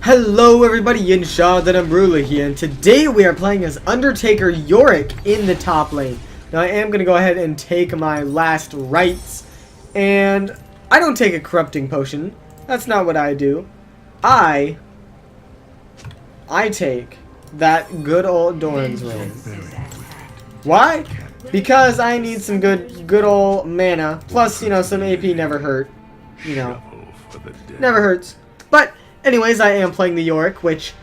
Hello everybody, Enshaedn and Embrula here, and today we are playing as Undertaker Yorick in the top lane. Now I am going to go ahead and take my last rites, and I don't take a corrupting potion. That's not what I do. I take that good old Doran's ring. Why? Because I need some good old mana, plus, you know, some AP never hurt. You know, never hurts. But anyways, I am playing the Yorick, which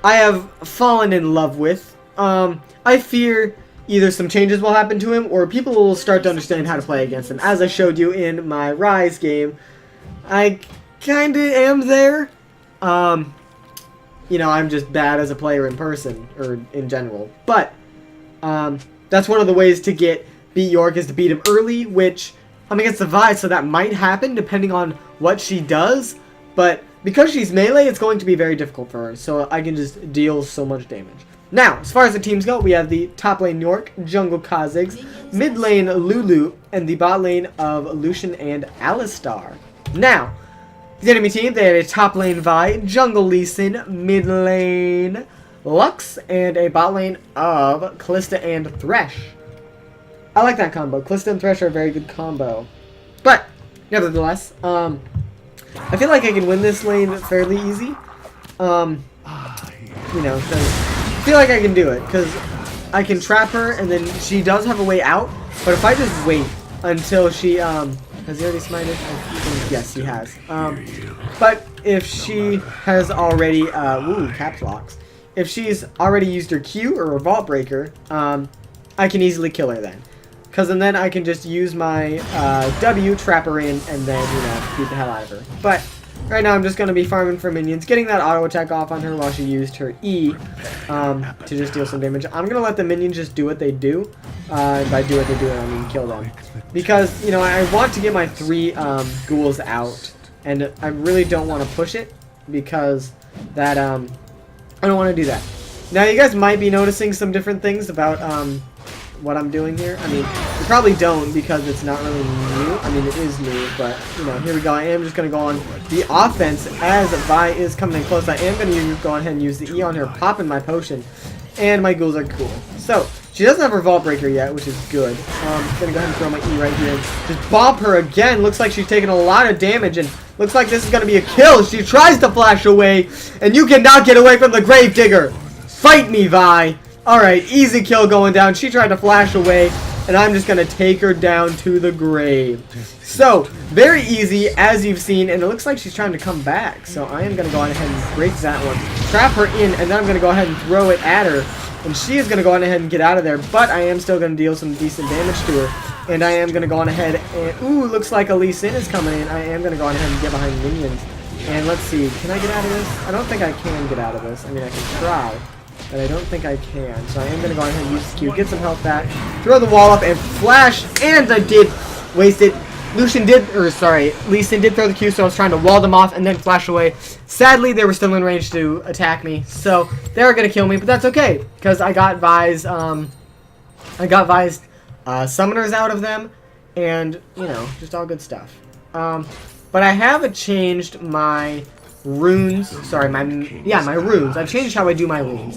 I have fallen in love with. I fear either some changes will happen to him, or people will start to understand how to play against him. As I showed you in my Rise game, I kinda am there. You know, I'm just bad as a player in person, or in general. But, that's one of the ways to beat Yorick is to beat him early, which I'm against the Vi, so that might happen depending on what she does. But because she's melee, it's going to be very difficult for her, so I can just deal so much damage. Now, as far as the teams go, we have the top lane Yorick, jungle Kha'Zix, mid lane Lulu, and the bot lane of Lucian and Alistar. Now, the enemy team, they have a top lane Vi, jungle Lee Sin, mid lane Lux, and a bot lane of Kalista and Thresh. I like that combo. Kalista and Thresh are a very good combo. But, nevertheless, I feel like I can win this lane fairly easy. You know, so I feel like I can do it, because I can trap her, and then she does have a way out, but if I just wait until she, has he already smited? Yes, he has. But if she has already, caps locks. If she's already used her Q or her Vault Breaker, I can easily kill her then. Because then I can just use my W, trap her in, and then, you know, beat the hell out of her. But right now I'm just going to be farming for minions, getting that auto attack off on her while she used her E to just deal some damage. I'm going to let the minions just do what they do. And by do what they do, I mean kill them. Because, you know, I want to get my 3 ghouls out. And I really don't want to push it, because that, I don't want to do that. Now, you guys might be noticing some different things about, what I'm doing here. I mean, you probably don't, because it's not really new. I mean, it is new, but, you know, here we go. I am just going to go on the offense as Vi is coming in close. I am going to go ahead and use the E on her, popping my potion, and my ghouls are cool. So, she doesn't have her Vault Breaker yet, which is good. I'm going to go ahead and throw my E right here. Just bop her again. Looks like she's taking a lot of damage, and looks like this is going to be a kill. She tries to flash away, and you cannot get away from the Gravedigger. Fight me, Vi. Alright, easy kill going down. She tried to flash away, and I'm just going to take her down to the grave. So, very easy, as you've seen, and it looks like she's trying to come back. So I am going to go ahead and break that one. Trap her in, and then I'm going to go ahead and throw it at her. And she is going to go on ahead and get out of there, but I am still going to deal some decent damage to her. And I am going to go on ahead and... Ooh, looks like a Lee Sin is coming in. I am going to go on ahead and get behind minions. And let's see, can I get out of this? I don't think I can get out of this. I mean, I can try, but I don't think I can. So I am going to go ahead and use this Q, get some health back, throw the wall up, and flash, and I did waste it. Lee Sin did throw the Q, so I was trying to wall them off and then flash away. Sadly, they were still in range to attack me, so they were going to kill me, but that's okay, because I got Vi's, summoners out of them, and, you know, just all good stuff. But I have changed my runes. Sorry, my runes. I've changed how I do my runes.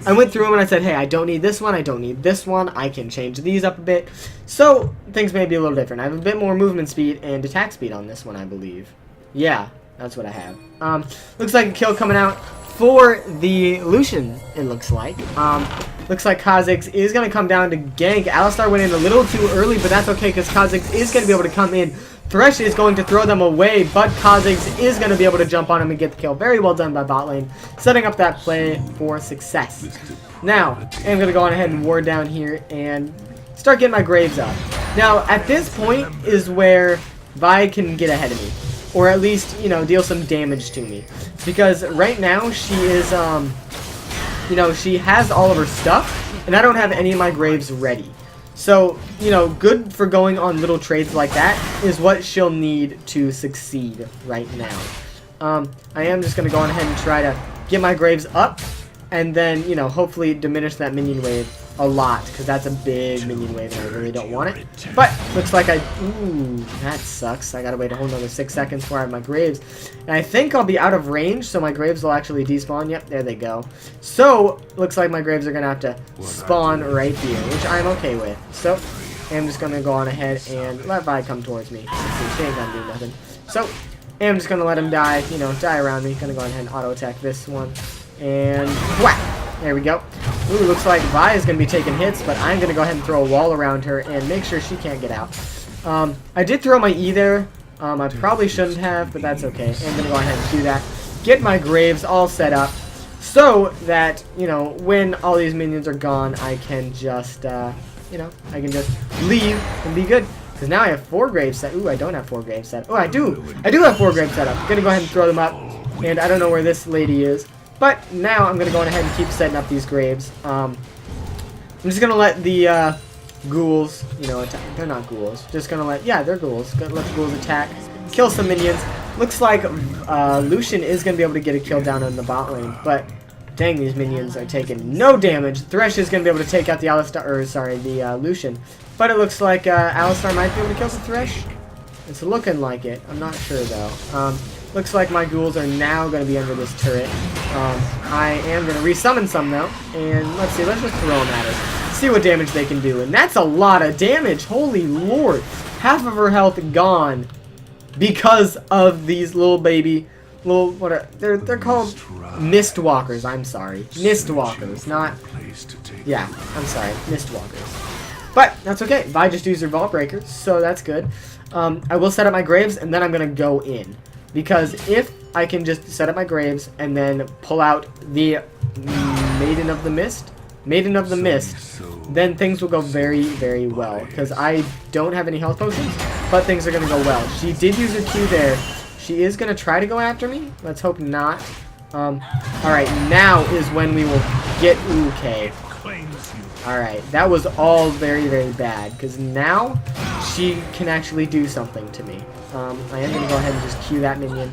I went through them and I said, hey, I don't need this one. I don't need this one. I can change these up a bit. So things may be a little different. I have a bit more movement speed and attack speed on this one, I believe. Yeah, that's what I have. Looks like a kill coming out for the Lucian, it looks like. Looks like Kha'Zix is going to come down to gank. Alistar went in a little too early, but that's okay, because Kha'Zix is going to be able to come in. Thresh is going to throw them away, but Kha'Zix is going to be able to jump on him and get the kill. Very well done by bot lane, setting up that play for success. Now, I'm going to go on ahead and ward down here and start getting my graves up. Now, at this point is where Vi can get ahead of me, or at least, you know, deal some damage to me. Because right now, she is, you know, she has all of her stuff, and I don't have any of my graves ready. So, you know, good for going on little trades like that is what she'll need to succeed right now. I am just going to go on ahead and try to get my graves up, and then, you know, hopefully diminish that minion wave a lot, because that's a big minion wave and I really don't want it. But looks like ooh, that sucks. I gotta wait a whole another 6 seconds before I have my Graves. And I think I'll be out of range, so my Graves will actually despawn. Yep, there they go. So, looks like my Graves are gonna have to spawn right here, which I'm okay with. So, I'm just gonna go on ahead and let Vi come towards me. She ain't gonna do nothing. So, I'm just gonna let him die, you know, die around me. Gonna go ahead and auto attack this one. And whack! There we go. Ooh, looks like Vi is going to be taking hits, but I'm going to go ahead and throw a wall around her and make sure she can't get out. I did throw my E there. I probably shouldn't have, but that's okay. I'm going to go ahead and do that. Get my Graves all set up so that, you know, when all these minions are gone, I can just, you know, I can just leave and be good. Because now I have 4 Graves set. Ooh, I don't have 4 Graves set. Oh, I do. I do have 4 Graves set up. I'm going to go ahead and throw them up. And I don't know where this lady is. But now I'm going to go ahead and keep setting up these Graves. I'm just going to let the ghouls, you know, attack. They're not ghouls. Just going to let, yeah, they're ghouls. Let the ghouls attack. Kill some minions. Looks like Lucian is going to be able to get a kill down in the bot lane. But dang, these minions are taking no damage. Thresh is going to be able to take out the Lucian. But it looks like Alistar might be able to kill the Thresh. It's looking like it. I'm not sure, though. Looks like my ghouls are now going to be under this turret. I am going to resummon some, though. And let's see. Let's just throw them at her. See what damage they can do. And that's a lot of damage. Holy lord. Half of her health gone because of these little baby... They're called Mistwalkers. I'm sorry. Mistwalkers. Not... Yeah, I'm sorry. Mistwalkers. But that's okay. Vi just used her Vault Breakers, so that's good. I will set up my Graves, and then I'm going to go in. Because if I can just set up my Graves and then pull out the Maiden of the Mist, then things will go very, very well. Because I don't have any health potions, but things are going to go well. She did use her Q there. She is going to try to go after me. Let's hope not. Alright, now is when we will get okay. Alright, that was all very, very bad. Because now she can actually do something to me. I am going to go ahead and just Q that minion.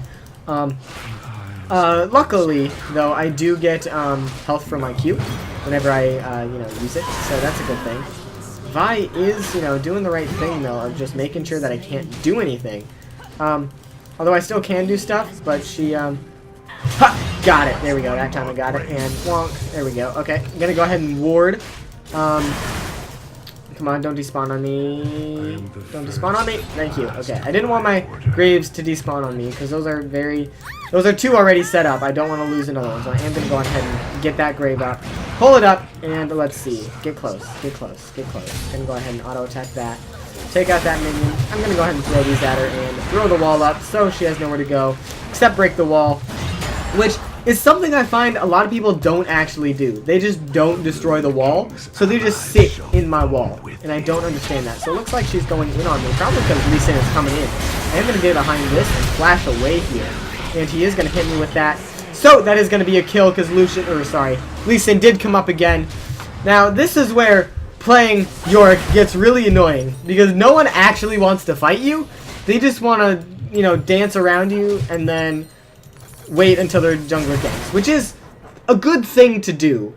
Luckily, though, I do get health from my Q whenever I, you know, use it. So that's a good thing. Vi is, you know, doing the right thing, though, of just making sure that I can't do anything. Although I still can do stuff, but she, ha! Got it. There we go. That time I got it. And wonk. There we go. Okay. I'm going to go ahead and ward. Come on, don't despawn on me. Don't despawn on me. Thank you. Okay, I didn't want my Graves to despawn on me because those are 2 already set up. I don't want to lose another one, so I am going to go ahead and get that Grave up. Pull it up, and let's see. Get close, get close, get close. Going to go ahead and auto-attack that. Take out that minion. I'm going to go ahead and throw these at her and throw the wall up so she has nowhere to go except break the wall, which is something I find a lot of people don't actually do. They just don't destroy the wall, so they just sit in my wall, and I don't understand that. So it looks like she's going in on me, probably because Lee Sin is coming in. I am going to get behind this and flash away here, and he is going to hit me with that. So that is going to be a kill because Lee Sin did come up again. Now this is where playing Yorick gets really annoying because no one actually wants to fight you. They just want to, you know, dance around you and then wait until their jungler ganks, which is a good thing to do,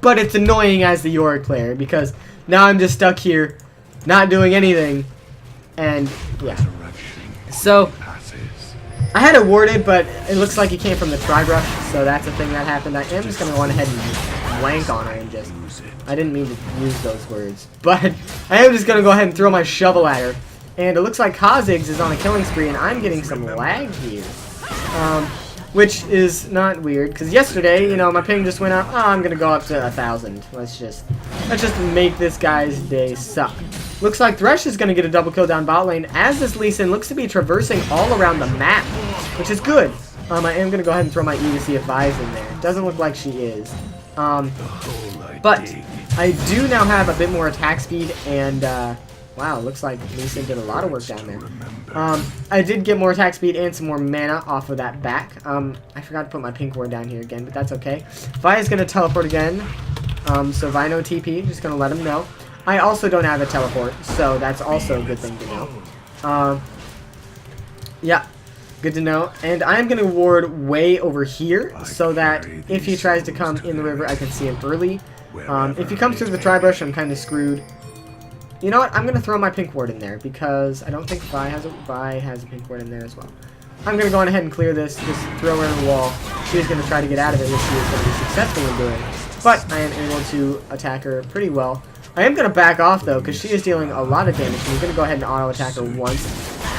but it's annoying as the Yorick player because now I'm just stuck here not doing anything, and yeah. So I had it warded, but it looks like it came from the Tri-Brush, so that's a thing that happened. I am just going to go ahead and blank on her and just... I didn't mean to use those words, but I am just going to go ahead and throw my shovel at her, and it looks like Kha'Zix is on a killing spree, and I'm getting some lag here. Which is not weird, because yesterday, you know, my ping just went up. Oh, I'm gonna go up to 1,000. Let's just make this guy's day suck. Looks like Thresh is gonna get a double kill down bot lane, as this Lee Sin looks to be traversing all around the map, which is good. I am gonna go ahead and throw my E to see if Vi's in there. Doesn't look like she is. But I do now have a bit more attack speed, and wow, looks like Lee Sin did a lot of work down there. I did get more attack speed and some more mana off of that back. I forgot to put my pink ward down here again, but that's okay. Vi is going to teleport again. So Vi no TP, just going to let him know. I also don't have a teleport, so that's also a good thing to know. Yeah, good to know. And I'm going to ward way over here so that if he tries to come in the river, I can see him early. If he comes through the tri-brush, I'm kind of screwed. You know what? I'm going to throw my pink ward in there because I don't think Vi has a pink ward in there as well. I'm going to go on ahead and clear this, just throw her in the wall. She's going to try to get out of it, which she is going to be successful in doing. But I am able to attack her pretty well. I am going to back off, though, because she is dealing a lot of damage. I'm going to go ahead and auto-attack her once.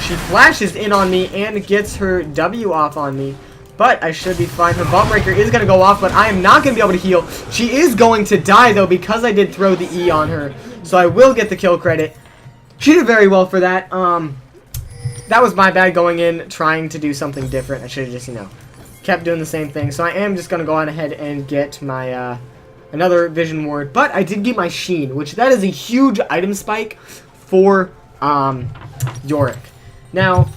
She flashes in on me and gets her W off on me. But I should be fine. Her Bomb Breaker is going to go off, but I am not going to be able to heal. She is going to die, though, because I did throw the E on her. So I will get the kill credit. She did very well for that. That was my bad going in, trying to do something different. I should have just, kept doing the same thing. So I am just going to go on ahead and get my, another Vision Ward. But I did get my Sheen, which that is a huge item spike for, Yorick. Now,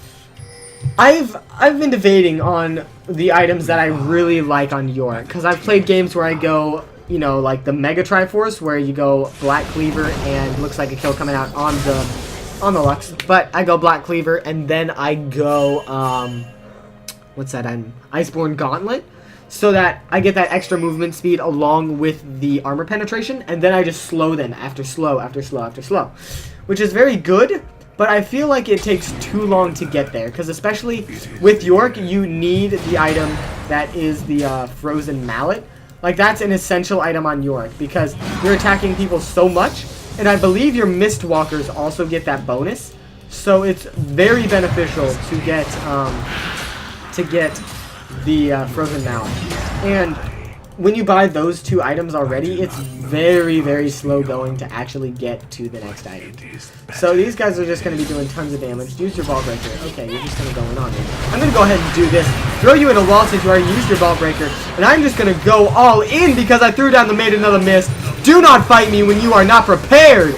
I've been debating on the items that I really like on Yorick. Because I've played games where I go, like the Mega Triforce, where you go Black Cleaver and looks like a kill coming out on the Lux. But I go Black Cleaver and then I go, what's that? Iceborne Gauntlet. So that I get that extra movement speed along with the armor penetration. And then I just slow them after slow, after slow, after slow. Which is very good. But I feel like it takes too long to get there. Because especially with Yorick, you need the item that is the Frozen Mallet. Like, that's an essential item on Yorick. Because you're attacking people so much. And I believe your Mistwalkers also get that bonus. So it's very beneficial to get the Frozen Mallet. And when you buy those two items already, it's very, very slow going to actually get to the next item. So these guys are just going to be doing tons of damage. Use your Ball Breaker. Okay, you're just going to go in on me. I'm going to go ahead and do this. Throw you in a wall since you already used your Ball Breaker. And I'm just going to go all in because I threw down the Maiden of the Mist. Do not fight me when you are not prepared.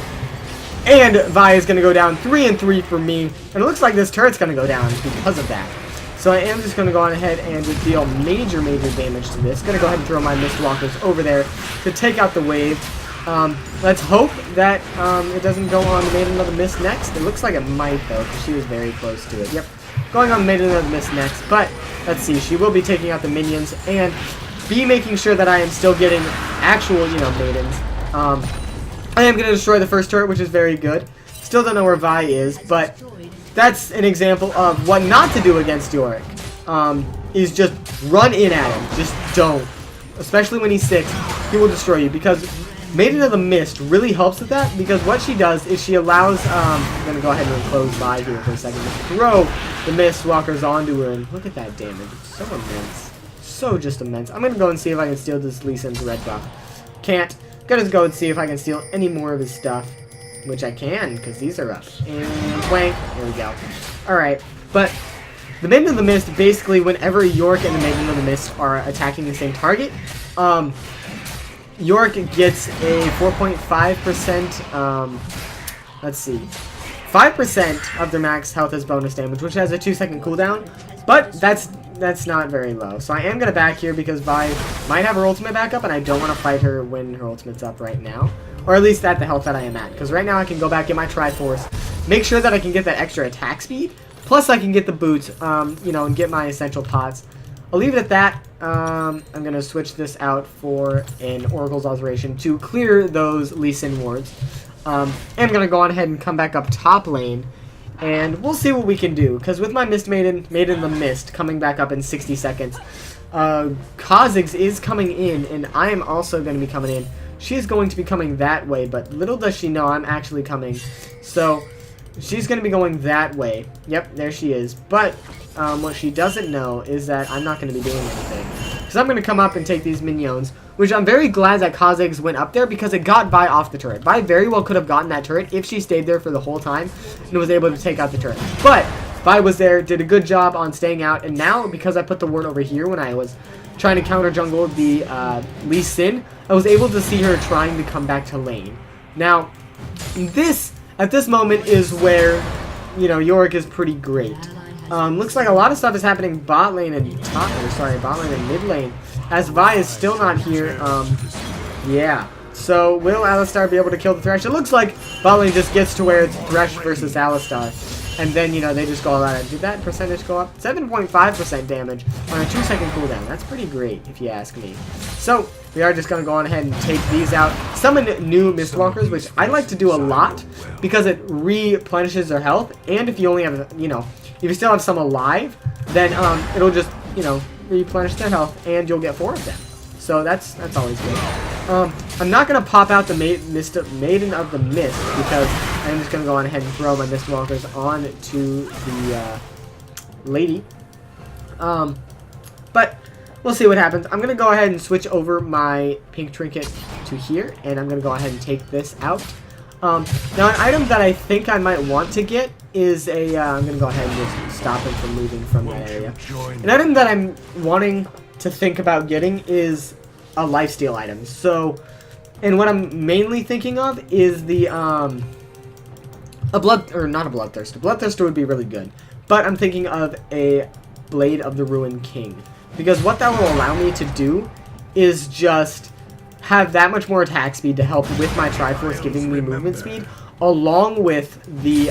And Vi is going to go down 3 and 3 for me. And it looks like this turret's going to go down because of that. So I am just going to go on ahead and just deal major, major damage to this. Going to go ahead and throw my Mistwalkers over there to take out the wave. Let's hope that it doesn't go on the Maiden of the Mist next. It looks like it might, though, because she was very close to it. Yep, going on the Maiden of the Mist next. But let's see. She will be taking out the minions and be making sure that I am still getting actual, maidens. I am going to destroy the first turret, which is very good. Still don't know where Vi is, but that's an example of what not to do against Yorick. Is just run in at him. Just don't. Especially when he's 6, he will destroy you. Because Maiden of the Mist really helps with that. Because what she does is she allows, I'm going to go ahead and close Vi here for a second. Just throw the Mistwalkers onto her. And look at that damage. It's so immense. So just immense. I'm going to go and see if I can steal this Lee Sin's red buff. Can't. Gonna go and see if I can steal any more of his stuff. Which I can, because these are up. And wank. There we go. Alright, but the Maiden of the Mist, basically, whenever Yorick and the Maiden of the Mist are attacking the same target, Yorick gets a 4.5%, let's see, 5% of their max health as bonus damage, which has a 2-second cooldown, but that's not very low. So I am going to back here because Vi might have her ultimate back up, and I don't want to fight her when her ultimate's up right now. Or at least at the health that I am at. Because right now I can go back, get my Triforce, make sure that I can get that extra attack speed, plus I can get the boots, and get my essential pots. I'll leave it at that. I'm going to switch this out for an Oracle's Alteration to clear those Lee Sin wards. I'm going to go on ahead and come back up top lane. And we'll see what we can do. Because with my Maiden of the Mist, coming back up in 60 seconds, Kha'Zix is coming in, and I am also going to be coming in. She is going to be coming that way, but little does she know I'm actually coming. So, she's going to be going that way. Yep, there she is. But, what she doesn't know is that I'm not going to be doing anything. Because I'm going to come up and take these minions, which I'm very glad that Kha'Zix went up there because it got Vi off the turret. Vi very well could have gotten that turret if she stayed there for the whole time and was able to take out the turret. But, Vi was there, did a good job on staying out, and now, because I put the ward over here when I was trying to counter jungle the Lee Sin, I was able to see her trying to come back to lane. Now, at this moment is where, Yorick is pretty great. Looks like a lot of stuff is happening bot lane and bot lane and mid lane, as Vi is still not here. Yeah. So, will Alistar be able to kill the Thresh? It looks like bot lane just gets to where it's Thresh versus Alistar. and then, you know, they just go all out. Did that percentage go up? 7.5% damage on a 2-second cooldown. That's pretty great, if you ask me. So, we are just going to go on ahead and take these out. Summon new Mistwalkers, which I like to do a lot, because it replenishes their health, and if you only have, you know, if you still have some alive, then it'll just, you know, replenish their health, and you'll get 4 of them. So that's always good. I'm not going to pop out the Maiden of the Mist, because I'm just going to go on ahead and throw my Mistwalkers on to the lady. But we'll see what happens. I'm going to go ahead and switch over my pink trinket to here, and I'm going to go ahead and take this out. Now, an item that I think I might want to get is a... I'm going to go ahead and just stop him from moving from that area. An item that I'm wanting to think about getting is a lifesteal item. So, and what I'm mainly thinking of is the, not a Bloodthirster. Bloodthirster would be really good. But I'm thinking of a Blade of the Ruined King. Because what that will allow me to do is just have that much more attack speed to help with my Triforce, giving me movement speed, along with the,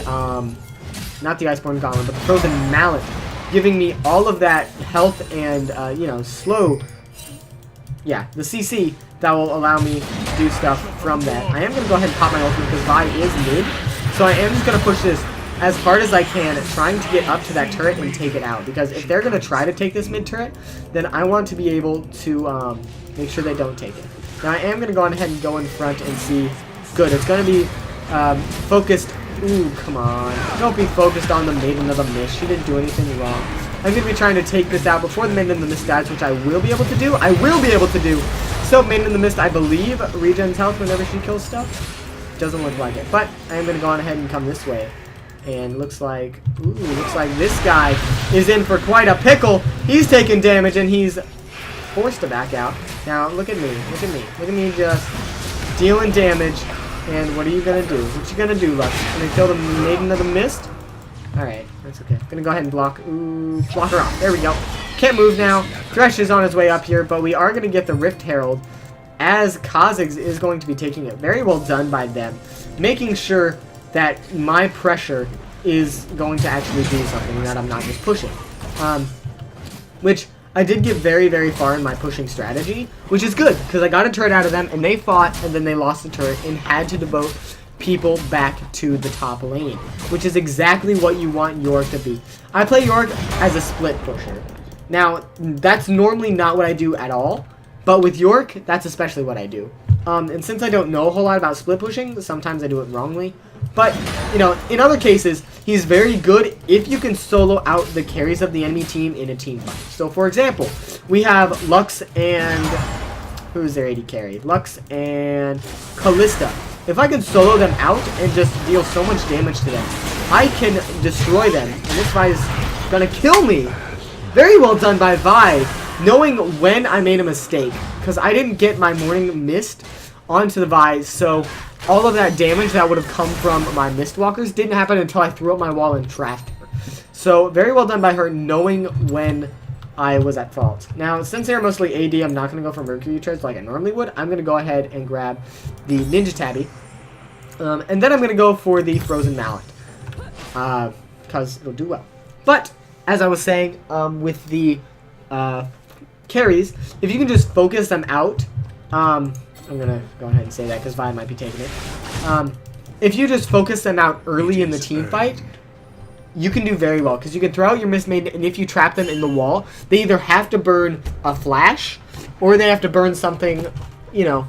not the Iceborne Golem, but the Frozen Mallet, giving me all of that health and, you know, slow, yeah, the CC that will allow me to do stuff from that. I am going to go ahead and pop my ultimate because Vi is mid, so I am just going to push this as hard as I can, trying to get up to that turret and take it out, because if they're going to try to take this mid turret, then I want to be able to make sure they don't take it. Now I am going to go on ahead and go in front and see. Good, it's going to be focused. Ooh, come on. Don't be focused on the Maiden of the Mist. She didn't do anything wrong. I'm going to be trying to take this out before the Maiden of the Mist dies, which I will be able to do. I will be able to do. So Maiden of the Mist, I believe, regens health whenever she kills stuff. Doesn't look like it. But I am going to go on ahead and come this way. And looks like this guy is in for quite a pickle. He's taking damage and he's forced to back out. Now, look at me. Look at me. Look at me just dealing damage. And what are you going to do? What you going to do, Lux? Going to kill the Maiden of the Mist? Alright, that's okay. Going to go ahead and block. Ooh, block her off. There we go. Can't move now. Thresh is on his way up here, but we are going to get the Rift Herald, as Kha'Zix is going to be taking it. Very well done by them. Making sure that my pressure is going to actually do something, that I'm not just pushing. Which I did get very, very far in my pushing strategy, which is good, because I got a turret out of them, and they fought, and then they lost the turret, and had to devote people back to the top lane, which is exactly what you want Yorick to be. I play Yorick as a split pusher. Now, that's normally not what I do at all, but with Yorick, that's especially what I do. And since I don't know a whole lot about split pushing, sometimes I do it wrongly. But, you know, in other cases, he's very good if you can solo out the carries of the enemy team in a team fight. So, for example, we have Lux and... who's their AD carry? Lux and Kalista. If I can solo them out and just deal so much damage to them, I can destroy them. And this Vi is gonna kill me. Very well done by Vi, knowing when I made a mistake. Because I didn't get my Morning Mist onto the Vi, so all of that damage that would have come from my Mistwalkers didn't happen until I threw up my wall and trapped her. So, very well done by her, knowing when I was at fault. Now, since they're mostly AD, I'm not going to go for Mercury Treads like I normally would. I'm going to go ahead and grab the Ninja Tabby. And then I'm going to go for the Frozen Mallet. Because it'll do well. But, as I was saying, with the carries, if you can just focus them out... I'm going to go ahead and say that because Vi might be taking it. If you just focus them out early in the team fight, you can do very well. Because you can throw out your Mist Maiden, and if you trap them in the wall, they either have to burn a flash, or they have to burn something, you know,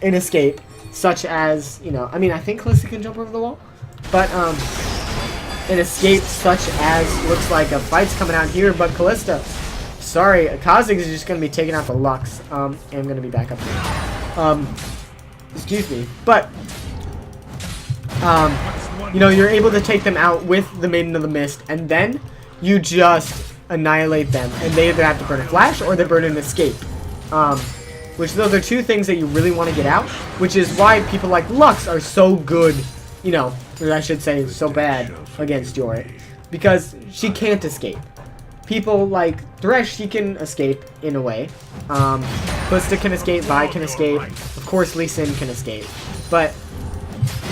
an escape. Such as, you know, I mean, I think Kalista can jump over the wall. But, an escape such as, looks like a fight's coming out here, but Kalista, sorry, Kha'Zix is just going to be taking out the Lux. And I'm going to be back up here. Excuse me, but, you know, you're able to take them out with the Maiden of the Mist, and then you just annihilate them, and they either have to burn a flash, or they burn an escape, which those are two things that you really want to get out, which is why people like Lux are so good, you know, or I should say so bad against Yorick, because she can't escape. People like Thresh, he can escape in a way. Kalista can escape, Vi can escape. Of course, Lee Sin can escape. But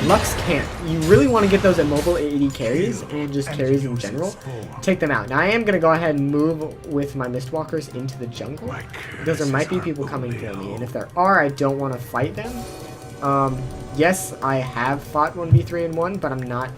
Lux can't. You really want to get those immobile AD carries and just carries in general. Take them out. Now I am going to go ahead and move with my Mistwalkers into the jungle because there might be people coming for me. And if there are, I don't want to fight them. Yes, I have fought 1v3 in 1, but I'm not.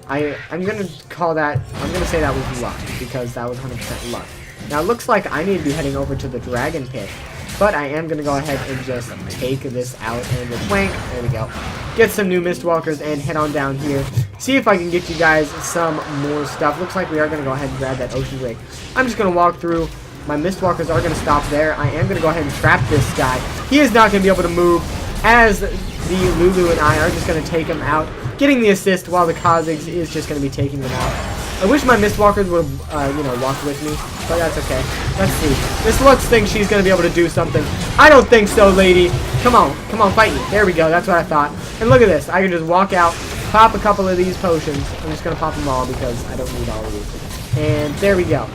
I'm going to call that, I'm going to say that was luck because that was 100% luck. Now it looks like I need to be heading over to the Dragon Pit. But I am going to go ahead and just take this out and just wank. There we go. Get some new Mistwalkers and head on down here. See if I can get you guys some more stuff. Looks like we are going to go ahead and grab that Ocean Drake. I'm just going to walk through. My Mistwalkers are going to stop there. I am going to go ahead and trap this guy. He is not going to be able to move as the Lulu and I are just going to take him out. Getting the assist while the Kha'Zix is just going to be taking them out. I wish my Mistwalkers would have, you know, walked with me, but that's okay. Let's see. This Lux thinks she's going to be able to do something. I don't think so, lady. Come on, fight me. There we go. That's what I thought. And look at this. I can just walk out, pop a couple of these potions. I'm just going to pop them all because I don't need all of these. And there we go.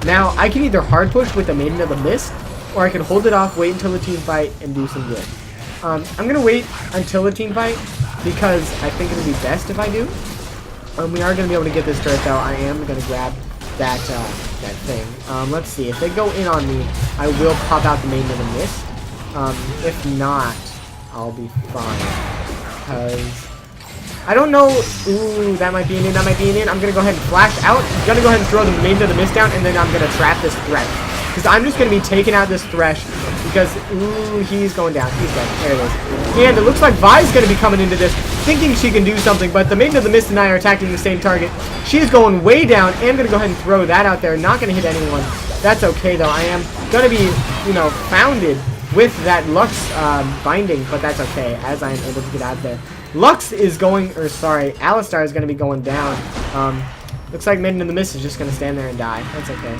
Now, I can either hard push with the Maiden of the Mist, or I can hold it off, wait until the team fight, and do some good. I'm going to wait until the team fight because I think it would be best if I do. We are going to be able to get this turret, though. I am going to grab that thing. Let's see. If they go in on me, I will pop out the Maiden of the Mist. If not, I'll be fine. Because I don't know. Ooh, that might be an in. That might be an in. I'm going to go ahead and flash out. I'm going to go ahead and throw the Maiden of the Mist down, and then I'm going to trap this Thresh. Because I'm just going to be taking out this Thresh. Because, ooh, he's going down. He's dead. There it is. And it looks like Vi's going to be coming into this, thinking she can do something, but the Maiden of the Mist and I are attacking the same target. She's going way down. I am going to go ahead and throw that out there. Not going to hit anyone. That's okay, though. I am going to be, you know, founded with that Lux binding, but that's okay, as I am able to get out there. Lux is going, or sorry, Alistar is going to be going down. Looks like Maiden of the Mist is just going to stand there and die. That's okay.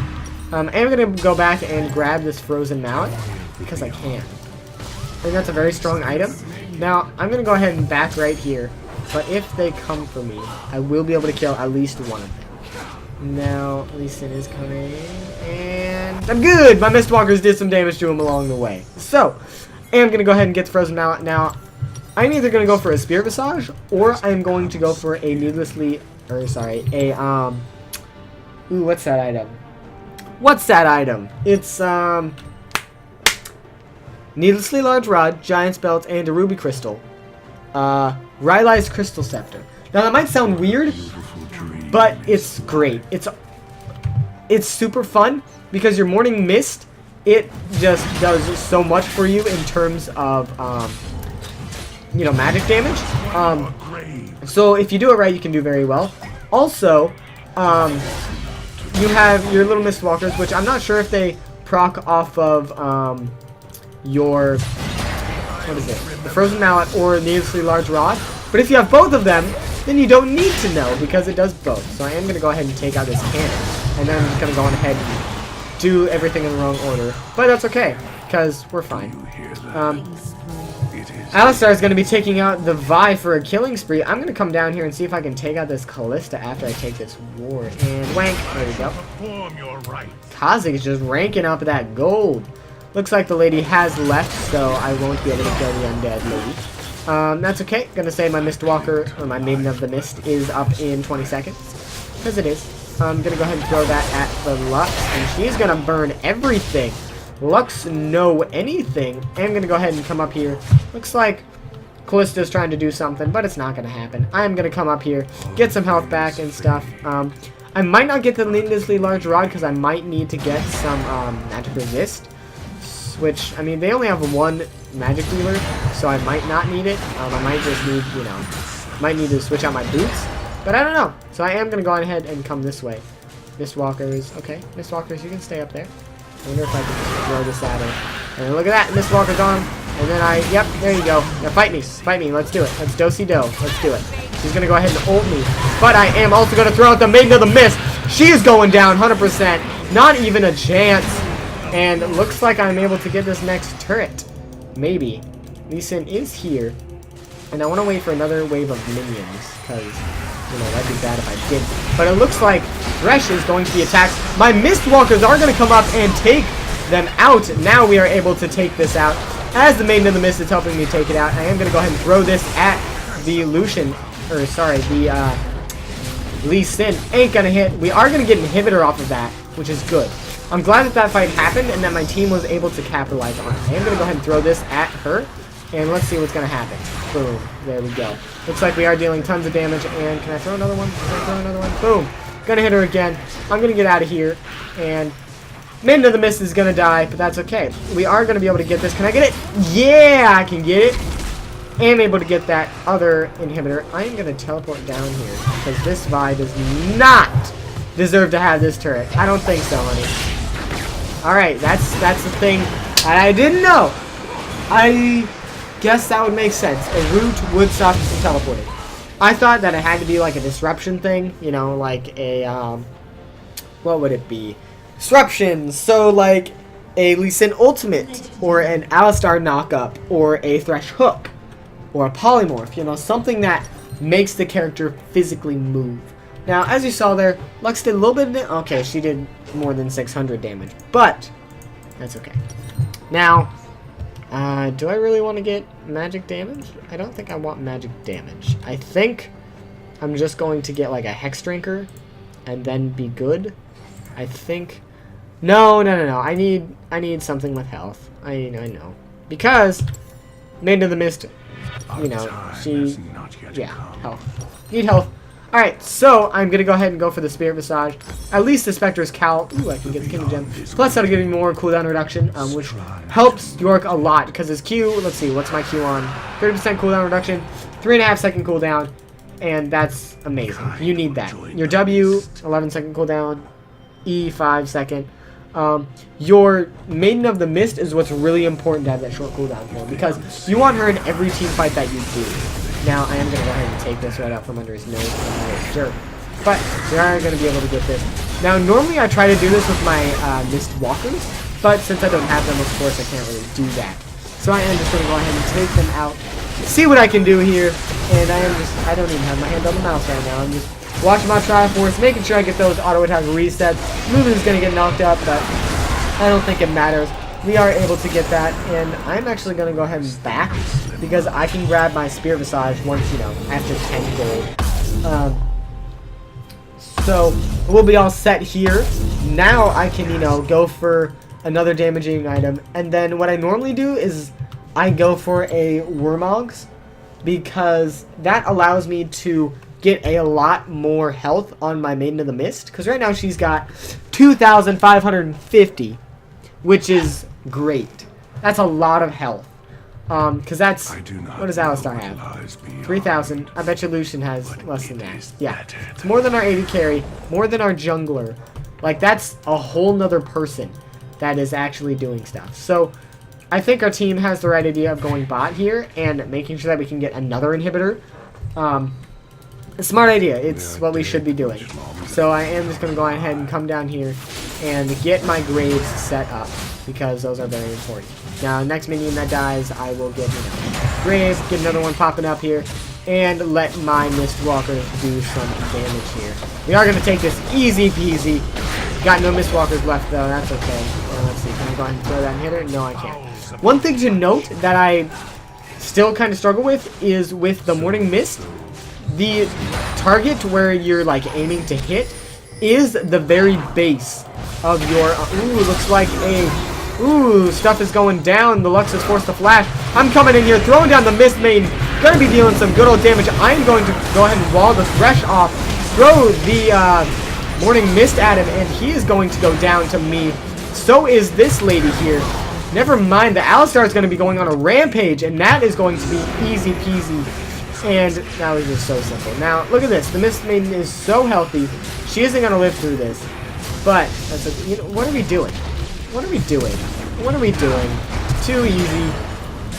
I am going to go back and grab this Frozen Mallet, because I can. I think that's a very strong item. Now, I'm going to go ahead and back right here. But if they come for me, I will be able to kill at least one of them. Now, Lee Sin is coming. And I'm good! My Mistwalkers did some damage to him along the way. So, I am going to go ahead and get the Frozen Mallet. Now, I'm either going to go for a Spirit Visage, or I'm going to go for a needlessly... Or, sorry, a, Ooh, what's that item? What's that item? It's, Needlessly Large Rod, Giant's Belt, and a Ruby Crystal. Rylai's Crystal Scepter. Now that might sound weird, but it's great. It's super fun because your Morning Mist, it just does so much for you in terms of, you know, magic damage. So if you do it right, you can do very well. Also, you have your little Mistwalkers, which I'm not sure if they proc off of, your, what is it, the Frozen Mallet or Needlessly Large Rod. But if you have both of them, then you don't need to know because it does both. So I am going to go ahead and take out this cannon. And then I'm just going to go on ahead and do everything in the wrong order. But that's okay, because we're fine. Alistar is going to be taking out the Vi for a killing spree. I'm going to come down here and see if I can take out this Callista after I take this ward. And wank. There we go. Kha'Zix is just ranking up that gold. Looks like the lady has left, so I won't be able to kill the undead lady. That's okay. Gonna say my Mistwalker, or my Maiden of the Mist, is up in 20 seconds. Because it is. I'm gonna go ahead and throw that at the Lux, and she's gonna burn everything. Lux know anything. I'm gonna go ahead and come up here. Looks like Callista's trying to do something, but it's not gonna happen. I'm gonna come up here, get some health back and stuff. I might not get the Needlessly Large Rod, because I might need to get some magic resist. Which, I mean, they only have one magic dealer, so I might not need it. I might just need, you know, might need to switch out my boots, but I don't know. So I am going to go ahead and come this way. Mistwalkers, okay, Mistwalkers, you can stay up there. I wonder if I can just throw this at her. And look at that, Mistwalker's on, and then yep, there you go. Now fight me, let's do it. Let's do-si-do, let's do it. She's going to go ahead and ult me, but I am also going to throw out the Maiden of the Mist. She is going down 100%, not even a chance. And it looks like I'm able to get this next turret. Maybe. Lee Sin is here. And I want to wait for another wave of minions. Because, you know, that'd be bad if I didn't. But it looks like Thresh is going to be attacked. My Mistwalkers are going to come up and take them out. Now we are able to take this out. As the Maiden of the Mist is helping me take it out, I am going to go ahead and throw this at the Lucian, or sorry, the Lee Sin ain't gonna hit. We are gonna get an inhibitor off of that, which is good. I'm glad that that fight happened and that my team was able to capitalize on it. I am gonna go ahead and throw this at her, and let's see what's gonna happen. Boom. There we go. Looks like we are dealing tons of damage, and can I throw another one? Can I throw another one? Boom. Gonna hit her again. I'm gonna get out of here, and Maiden of the Mist is gonna die, but that's okay. We are gonna be able to get this. Can I get it? Yeah, I can get it. Am able to get that other inhibitor. I am gonna teleport down here because this Vi does not deserve to have this turret. I don't think so, honey. Alright, that's the thing that I didn't know. I guess that would make sense. A root would stop you from teleporting. I thought that it had to be like a disruption thing, you know, like a, what would it be? Disruption, so like a Lee Sin ultimate, or an Alistar knockup, or a Thresh hook, or a polymorph, you know, something that makes the character physically move. Now, as you saw there, Lux did a little bit of okay, she did more than 600 damage, but that's okay. Now, do I really want to get magic damage? I don't think I want magic damage. I think I'm just going to get like a Hex Drinker and then be good. I think no. I need something with health. I know. Because Maiden of the Mist, you know, she health. Need health. Alright, so I'm going to go ahead and go for the Spirit Visage. At least the Spectre's Cowl. Ooh, I can get the Kingdom Gem. Plus, that'll give me more cooldown reduction, which helps Yorick a lot. Because his Q, let's see, what's my Q on? 30% cooldown reduction, 3.5 second cooldown, and that's amazing. You need that. Your W, 11 second cooldown, E, 5 second. Your Maiden of the Mist is what's really important to have that short cooldown for, because you want her in every team fight that you do. Now, I am going to go ahead and take this right out from under his nose. Jerk. But we are going to be able to get this. Now, normally I try to do this with my Mist Walkers, but since I don't have them, of course, I can't really do that. So I am just going to go ahead and take them out, see what I can do here, and I don't even have my hand on the mouse right now. I'm just watching my Triforce, making sure I get those auto attack resets. Movement is going to get knocked up, but I don't think it matters. We are able to get that, and I'm actually going to go ahead and back, because I can grab my Spirit Visage once, you know, after 10 gold. So, we'll be all set here. Now I can, you know, go for another damaging item, and then what I normally do is I go for a Wormogs, because that allows me to get a lot more health on my Maiden of the Mist, because right now she's got 2,550, which is great. That's a lot of health. Because that's, what does Alistar have? 3,000. I bet you Lucian has less than that. Yeah. It's more than our AD carry, more than our jungler. Like, that's a whole nother person that is actually doing stuff. So, I think our team has the right idea of going bot here and making sure that we can get another inhibitor. A smart idea. It's what we should be doing. So I am just going to go ahead and come down here and get my Graves set up, because those are very important. Now, next minion that dies, I will get, you know, Graves, get another one popping up here, and let my Mistwalkers do some damage here. We are going to take this easy peasy. Got no Mistwalkers left, though. That's okay. Let's see. Can I go ahead and throw that hitter? No, I can't. One thing to note that I still kind of struggle with is with the Morning Mist. The target where you're like aiming to hit is the very base of your ooh, looks like a ooh, stuff is going down. The Lux is forced to flash. I'm coming in here, throwing down the Mist Maiden. Gonna be dealing some good old damage. I'm going to go ahead and wall the Thresh off, throw the Morning Mist at him, and he is going to go down to me. So is this lady here. Never mind, the Alistar is going to be going on a rampage, and that is going to be easy peasy. And that was just so simple. Now, look at this. The Mist Maiden is so healthy. She isn't going to live through this. But, that's a, you know, what are we doing? What are we doing? What are we doing? Too easy.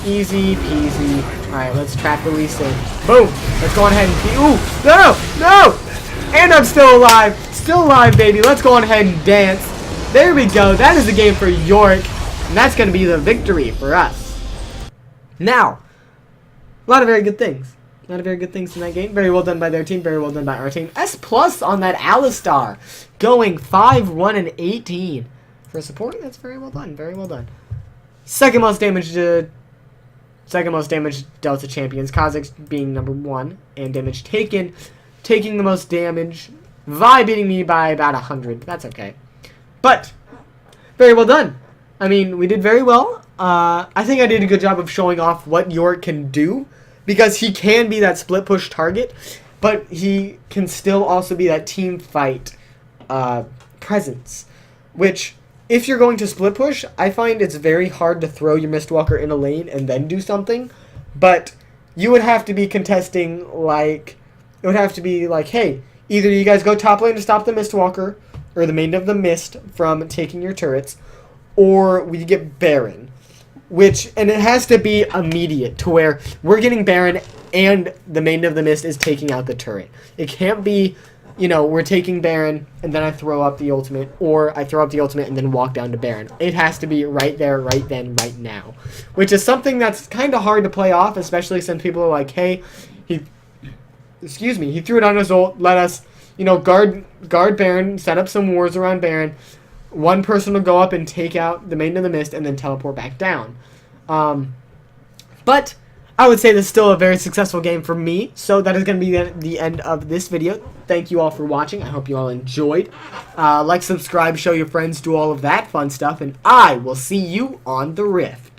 Easy peasy. Alright, let's trap the Lee Sin. Boom! Let's go on ahead and... Ooh! No! No! And I'm still alive! Still alive, baby! Let's go on ahead and dance. There we go. That is the game for Yorick. And that's going to be the victory for us. Now, a lot of very good things. A lot of very good things in that game. Very well done by their team. Very well done by our team. S+ on that Alistar. Going 5, 1, and 18. For support, that's very well done. Very well done. Second most damage to second most damage dealt to champions. Kha'Zix being number 1, and damage taking the most damage. Vi beating me by about 100. That's okay. But, very well done. I mean, we did very well. I think I did a good job of showing off what Yorick can do, because he can be that split push target, but he can still also be that team fight presence, which, if you're going to split push, I find it's very hard to throw your Mistwalker in a lane and then do something, but you would have to be contesting, like, it would have to be like, hey, either you guys go top lane to stop the Mistwalker, or the Maiden of the Mist from taking your turrets, or we get Baron. And it has to be immediate, to where we're getting Baron and the Maiden of the Mist is taking out the turret. It can't be, we're taking Baron and then I throw up the ultimate, or I throw up the ultimate and then walk down to Baron. It has to be right there, right then, right now. Which is something that's kind of hard to play off, especially since people are like, hey, he threw it on his ult, let us, guard Baron, set up some wars around Baron. One person will go up and take out the Maiden of the Mist and then teleport back down. But I would say this is still a very successful game for me. So that is going to be the end of this video. Thank you all for watching. I hope you all enjoyed. Like, subscribe, show your friends, do all of that fun stuff. And I will see you on the Rift.